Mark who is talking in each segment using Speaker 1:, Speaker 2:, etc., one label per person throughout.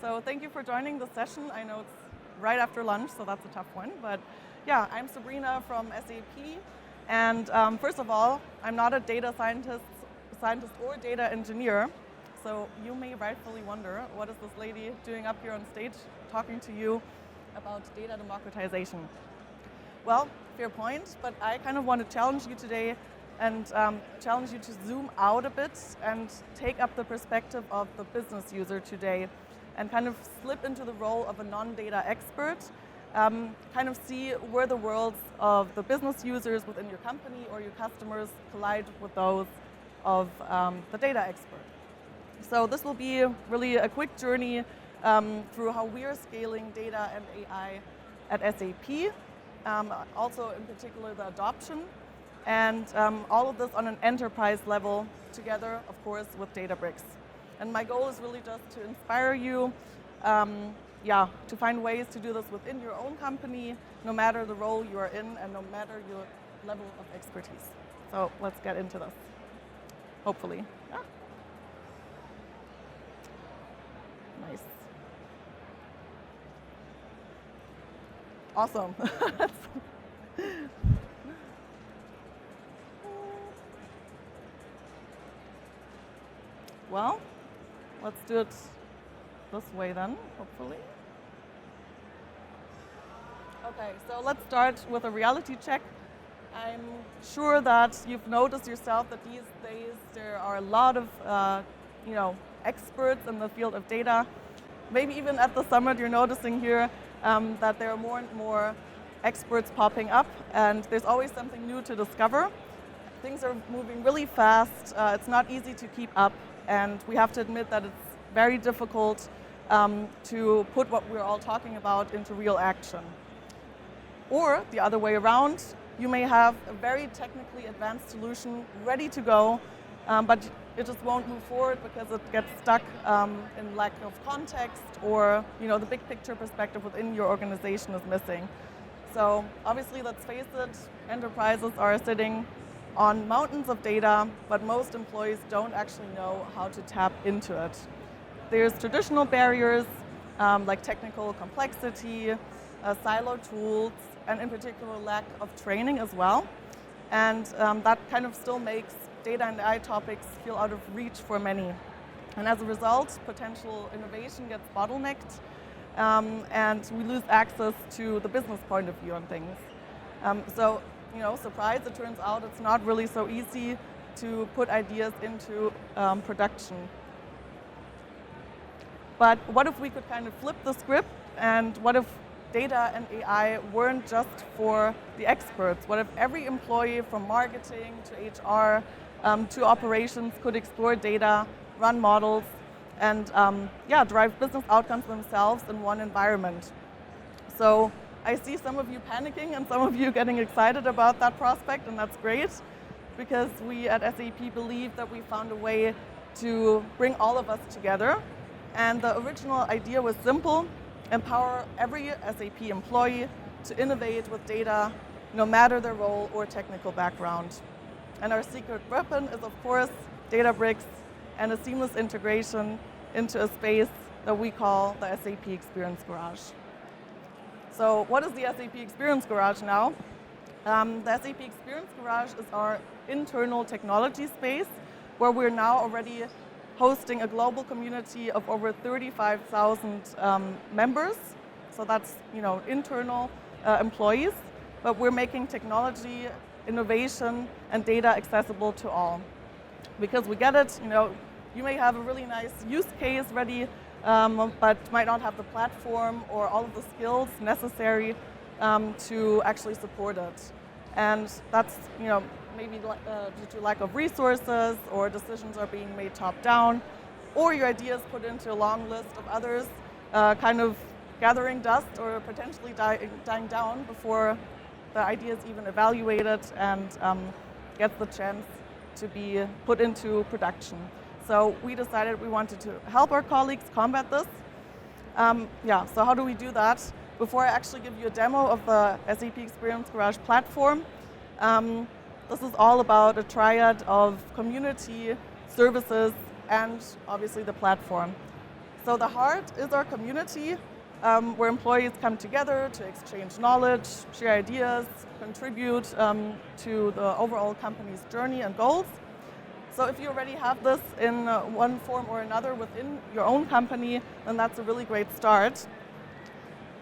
Speaker 1: So thank you for joining the session. I know it's right after lunch, so that's a tough one. But yeah, I'm Sabrina from SAP. And first of all, I'm not a data scientist or data engineer. So you may rightfully wonder, what is this lady doing up here on stage talking to you about data democratization? Well, fair point, but I kind of want to challenge you today and challenge you to zoom out a bit and take up the perspective of the business user today and kind of slip into the role of a non-data expert, kind of see where the worlds of the business users within your company or your customers collide with those of the data expert. So this will be really a quick journey through how we are scaling data and AI at SAP, also in particular the adoption, and all of this on an enterprise level together, of course, with Databricks. And my goal is really just to inspire you, to find ways to do this within your own company, no matter the role you are in and no matter your level of expertise. So let's get into this, hopefully. Yeah. Nice. Awesome. Well, let's do it this way then, hopefully. Okay, so let's start with a reality check. I'm sure that you've noticed yourself that these days there are a lot of experts in the field of data. Maybe even at the summit you're noticing here that there are more and more experts popping up, and there's always something new to discover. Things are moving really fast. It's not easy to keep up, and we have to admit that it's very difficult to put what we're all talking about into real action. Or the other way around, you may have a very technically advanced solution ready to go, but it just won't move forward because it gets stuck in lack of context, or the big picture perspective within your organization is missing. So obviously, let's face it, enterprises are sitting on mountains of data, but most employees don't actually know how to tap into it. There's traditional barriers like technical complexity, silo tools, and in particular lack of training as well. And that kind of still makes data and AI topics feel out of reach for many. And as a result, potential innovation gets bottlenecked, and we lose access to the business point of view on things. Surprise, it turns out it's not really so easy to put ideas into production. But what if we could kind of flip the script, and what if data and AI weren't just for the experts? What if every employee from marketing to HR to operations could explore data, run models, and drive business outcomes themselves in one environment? So I see some of you panicking and some of you getting excited about that prospect, and that's great, because we at SAP believe that we found a way to bring all of us together. And the original idea was simple: empower every SAP employee to innovate with data, no matter their role or technical background. And our secret weapon is, of course, Databricks and a seamless integration into a space that we call the SAP Experience Garage. So what is the SAP Experience Garage now? The SAP Experience Garage is our internal technology space, where we're now already hosting a global community of over 35,000 members. So that's internal employees, but we're making technology, innovation, and data accessible to all. Because we get it, you may have a really nice use case ready, but might not have the platform or all of the skills necessary to actually support it. And that's maybe due to lack of resources, or decisions are being made top-down, or your idea is put into a long list of others, kind of gathering dust or potentially dying down before the idea is even evaluated and gets the chance to be put into production. So we decided we wanted to help our colleagues combat this. So how do we do that? Before I actually give you a demo of the SAP Experience Garage platform, this is all about a triad of community, services, and obviously the platform. So the heart is our community, where employees come together to exchange knowledge, share ideas, contribute to the overall company's journey and goals. So if you already have this in one form or another within your own company, then that's a really great start.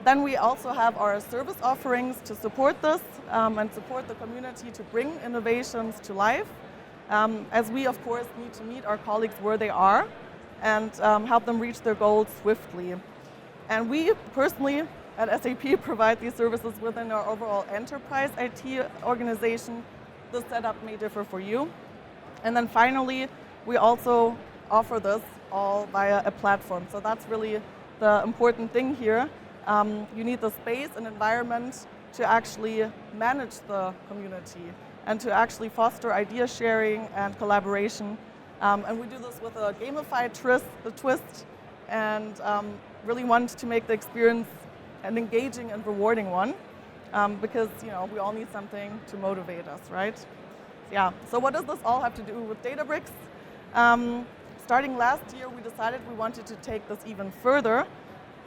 Speaker 1: Then we also have our service offerings to support this and support the community to bring innovations to life, as we, of course, need to meet our colleagues where they are and help them reach their goals swiftly. And we personally at SAP provide these services within our overall enterprise IT organization. This setup may differ for you. And then finally, we also offer this all via a platform. So that's really the important thing here. You need the space and environment to actually manage the community and to actually foster idea sharing and collaboration. And we do this with a gamified twist and really want to make the experience an engaging and rewarding one because we all need something to motivate us, right? Yeah, so what does this all have to do with Databricks? Starting last year, we decided we wanted to take this even further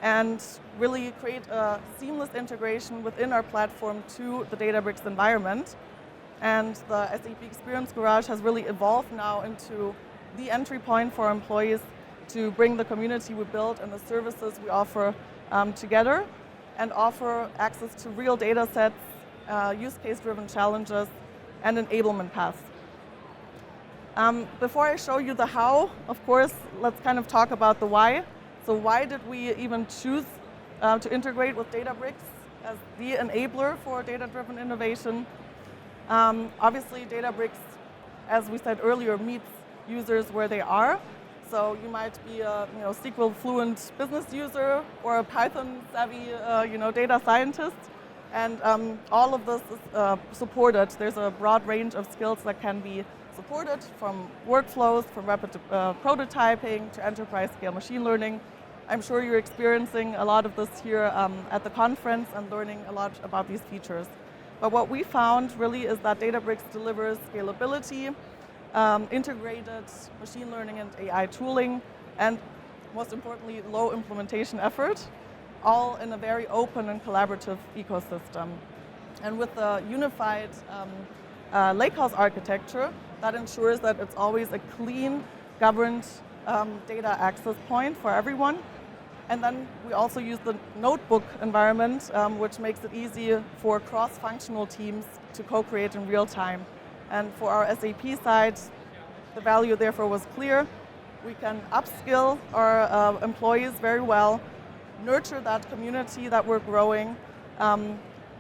Speaker 1: and really create a seamless integration within our platform to the Databricks environment. And the SAP Experience Garage has really evolved now into the entry point for our employees to bring the community we built and the services we offer together and offer access to real data sets, use case-driven challenges, and enablement paths. Before I show you the how, of course, let's kind of talk about the why. So why did we even choose to integrate with Databricks as the enabler for data-driven innovation? Obviously, Databricks, as we said earlier, meets users where they are. So you might be a SQL fluent business user or a Python savvy data scientist. And all of this is supported. There's a broad range of skills that can be supported, from workflows, from rapid prototyping to enterprise scale machine learning. I'm sure you're experiencing a lot of this here at the conference and learning a lot about these features. But what we found really is that Databricks delivers scalability, integrated machine learning and AI tooling, and most importantly, low implementation effort, all in a very open and collaborative ecosystem. And with the unified lakehouse architecture, that ensures that it's always a clean, governed data access point for everyone. And then we also use the notebook environment, which makes it easy for cross-functional teams to co-create in real time. And for our SAP side, the value therefore was clear. We can upskill our employees very well, nurture that community that we're growing,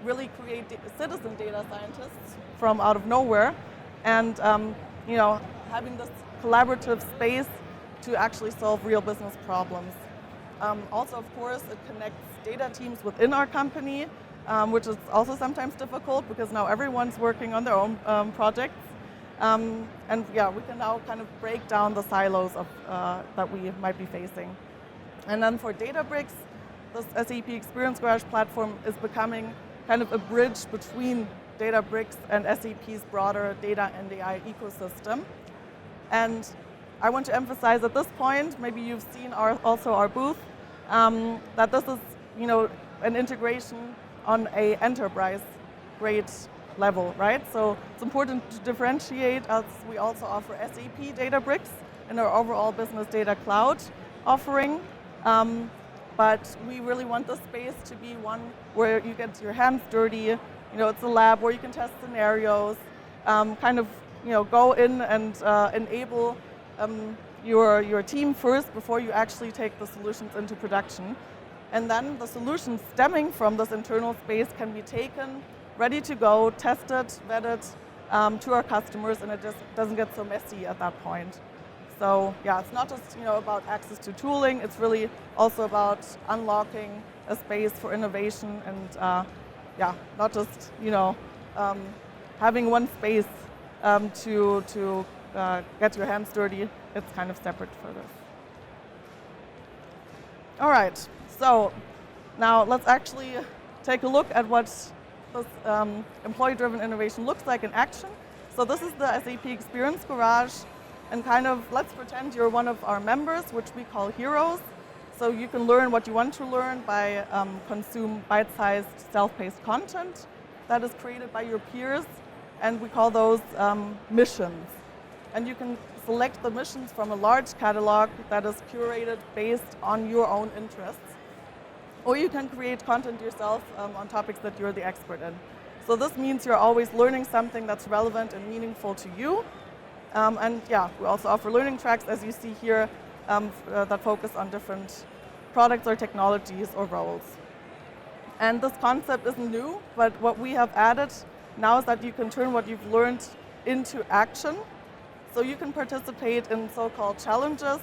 Speaker 1: really create citizen data scientists from out of nowhere, and having this collaborative space to actually solve real business problems. Also, of course, it connects data teams within our company, which is also sometimes difficult because now everyone's working on their own projects. And yeah, we can now kind of break down the silos of, that we might be facing. And then for Databricks, this SAP Experience Garage platform is becoming kind of a bridge between Databricks and SAP's broader data and AI ecosystem. And I want to emphasize at this point, maybe you've seen also our booth, that this is an integration on a enterprise-grade level, right? So it's important to differentiate, as we also offer SAP Databricks in our overall business data cloud offering. But we really want the space to be one where you get your hands dirty. It's a lab where you can test scenarios, go in and enable your team first before you actually take the solutions into production. And then the solutions stemming from this internal space can be taken, ready to go, tested, vetted to our customers, and it just doesn't get so messy at that point. So yeah, it's not just about access to tooling, it's really also about unlocking a space for innovation and not just having one space to get your hands dirty. It's kind of separate for this. All right, so now let's actually take a look at what this employee-driven innovation looks like in action. So this is the SAP Experience Garage, and let's pretend you're one of our members, which we call heroes. So you can learn what you want to learn by consume bite-sized, self-paced content that is created by your peers, and we call those missions. And you can select the missions from a large catalog that is curated based on your own interests. Or you can create content yourself on topics that you're the expert in. So this means you're always learning something that's relevant and meaningful to you. And yeah, we also offer learning tracks, as you see here, that focus on different products or technologies or roles. And this concept isn't new, but what we have added now is that you can turn what you've learned into action. So you can participate in so-called challenges,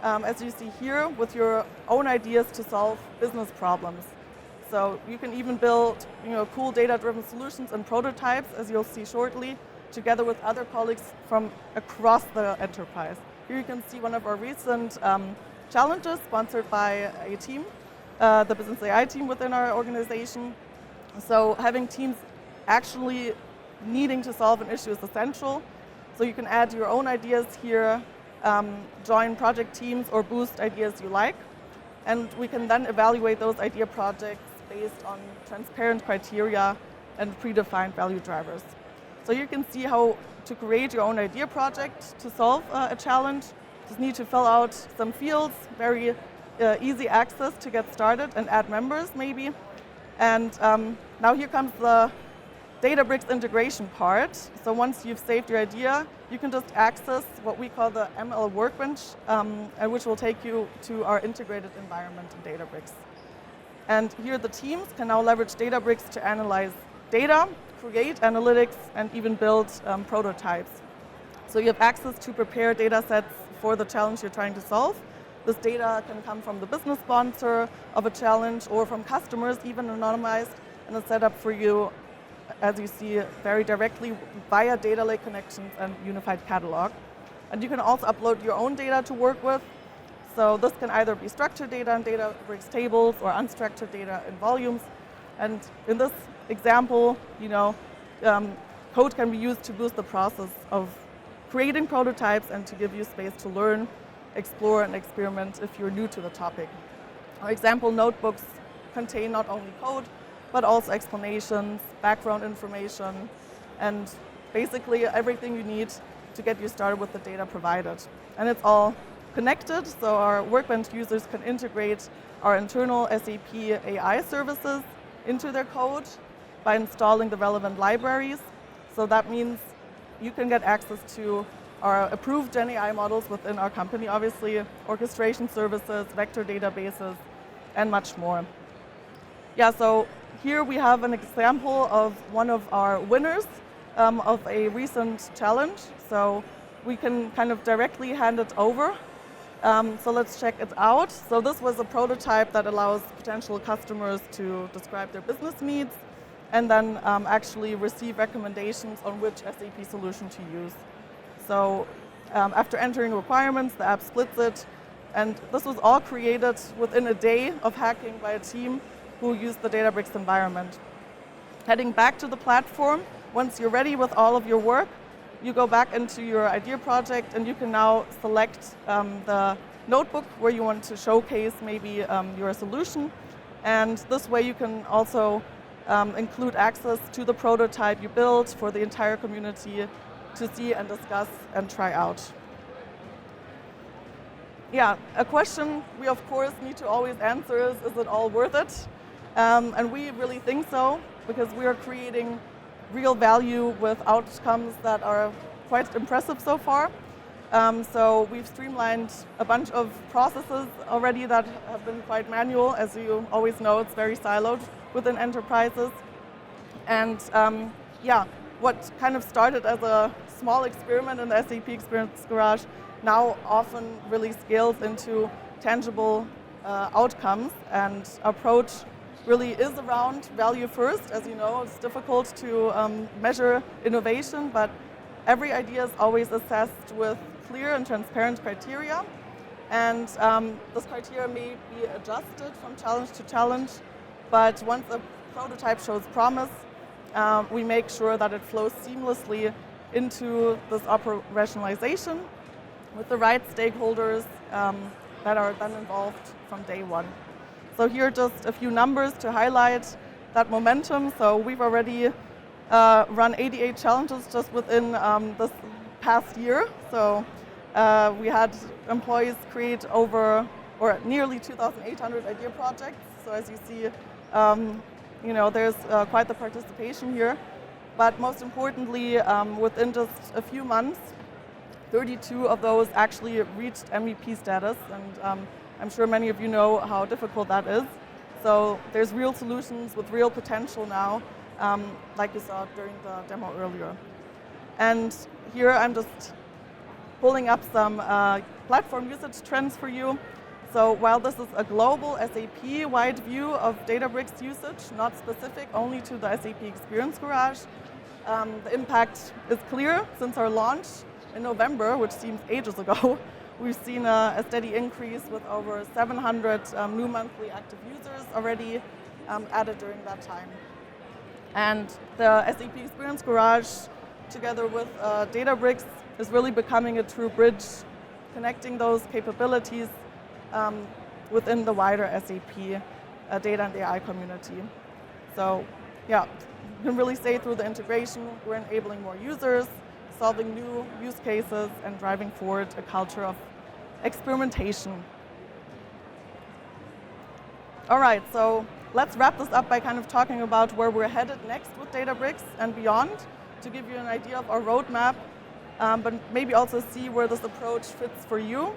Speaker 1: as you see here, with your own ideas to solve business problems. So you can even build cool data-driven solutions and prototypes, as you'll see shortly, together with other colleagues from across the enterprise. Here you can see one of our recent challenges sponsored by a team, the Business AI team within our organization. So having teams actually needing to solve an issue is essential. So you can add your own ideas here, join project teams or boost ideas you like. And we can then evaluate those idea projects based on transparent criteria and predefined value drivers. So you can see how to create your own idea project to solve a challenge. Just need to fill out some fields, very easy access to get started and add members maybe. And now here comes the Databricks integration part. So once you've saved your idea, you can just access what we call the ML workbench, which will take you to our integrated environment in Databricks. And here the teams can now leverage Databricks to analyze data, create analytics, and even build prototypes. So you have access to prepare data sets for the challenge you're trying to solve. This data can come from the business sponsor of a challenge or from customers, even anonymized, and it's set up for you, as you see, very directly via data lake connections and unified catalog. And you can also upload your own data to work with. So this can either be structured data in Databricks tables or unstructured data in volumes. And in this example, code can be used to boost the process of creating prototypes and to give you space to learn, explore, and experiment if you're new to the topic. Our example notebooks contain not only code, but also explanations, background information, and basically everything you need to get you started with the data provided. And it's all connected, so our Workbench users can integrate our internal SAP AI services into their code by installing the relevant libraries. So that means you can get access to our approved Gen AI models within our company, obviously, orchestration services, vector databases, and much more. Yeah, so here we have an example of one of our winners of a recent challenge. So we can kind of directly hand it over. So let's check it out. So this was a prototype that allows potential customers to describe their business needs and then actually receive recommendations on which SAP solution to use. So after entering requirements, the app splits it. And this was all created within a day of hacking by a team who used the Databricks environment. Heading back to the platform, once you're ready with all of your work, you go back into your idea project and you can now select the notebook where you want to showcase maybe your solution. And this way you can also include access to the prototype you built for the entire community to see and discuss and try out. Yeah, a question we of course need to always answer is it all worth it? And we really think so, because we are creating real value with outcomes that are quite impressive so far. So we've streamlined a bunch of processes already that have been quite manual. As you always know, it's very siloed within enterprises. And yeah, what kind of started as a small experiment in the SAP Experience Garage now often really scales into tangible outcomes. And our approach really is around value first. As you know, it's difficult to measure innovation, but every idea is always assessed with clear and transparent criteria. And this criteria may be adjusted from challenge to challenge, but once a prototype shows promise, we make sure that it flows seamlessly into this operationalization with the right stakeholders that are then involved from day one. So here are just a few numbers to highlight that momentum. So we've already run 88 challenges just within this past year. So we had employees create over or nearly 2,800 idea projects. So as you see, there's quite the participation here. But most importantly, within just a few months, 32 of those actually reached MVP status. And I'm sure many of you know how difficult that is. So there's real solutions with real potential now, like you saw during the demo earlier. And here I'm just pulling up some platform usage trends for you. So while this is a global SAP-wide view of Databricks usage, not specific only to the SAP Experience Garage, the impact is clear since our launch in November, which seems ages ago. We've seen a steady increase with over 700 new monthly active users already added during that time. And the SAP Experience Garage, together with Databricks, is really becoming a true bridge, connecting those capabilities within the wider SAP data and AI community. So yeah, you can really say through the integration, we're enabling more users, solving new use cases, and driving forward a culture of experimentation. All right, so let's wrap this up by kind of talking about where we're headed next with Databricks and beyond, to give you an idea of our roadmap, but maybe also see where this approach fits for you.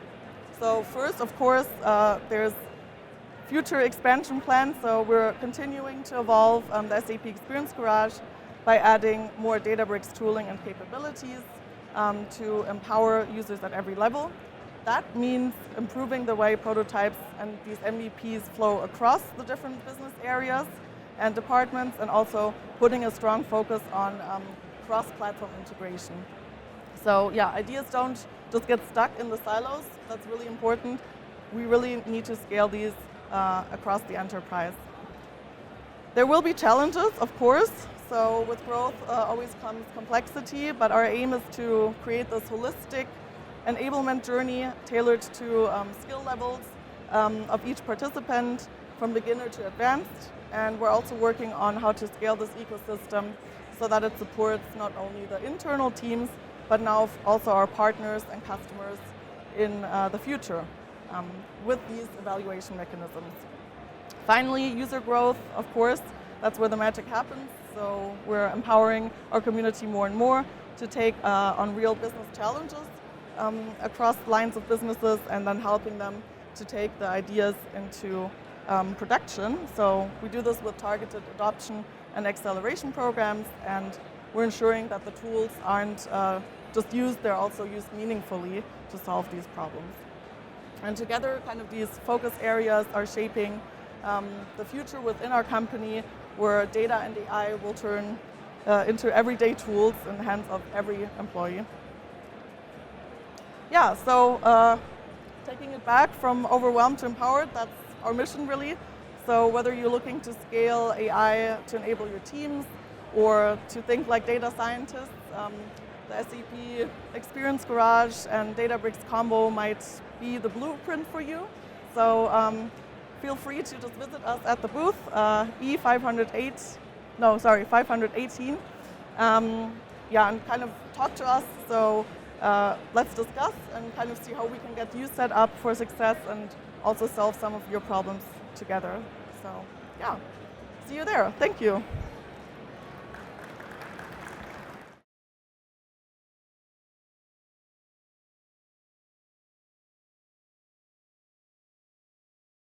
Speaker 1: So first, of course, there's future expansion plans. So we're continuing to evolve the SAP Experience Garage by adding more Databricks tooling and capabilities to empower users at every level. That means improving the way prototypes and these MVPs flow across the different business areas and departments, and also putting a strong focus on cross-platform integration. So yeah, ideas don't just get stuck in the silos. That's really important. We really need to scale these across the enterprise. There will be challenges, of course. So with growth always comes complexity, but our aim is to create this holistic enablement journey tailored to skill levels of each participant, from beginner to advanced. And we're also working on how to scale this ecosystem so that it supports not only the internal teams, but now also our partners and customers in the future with these evaluation mechanisms. Finally, user growth, of course, that's where the magic happens. So we're empowering our community more and more to take on real business challenges across lines of businesses, and then helping them to take the ideas into production. So we do this with targeted adoption and acceleration programs, and we're ensuring that the tools aren't just used, they're also used meaningfully to solve these problems. And together, kind of these focus areas are shaping the future within our company, where data and AI will turn into everyday tools in the hands of every employee. Yeah, so taking it back from overwhelmed to empowered, that's our mission really. So whether you're looking to scale AI to enable your teams, or to think like data scientists, the SAP Experience Garage and Databricks combo might be the blueprint for you. So feel free to just visit us at the booth, E518. Yeah, and kind of talk to us. So let's discuss and kind of see how we can get you set up for success and also solve some of your problems together. So yeah, see you there. Thank you.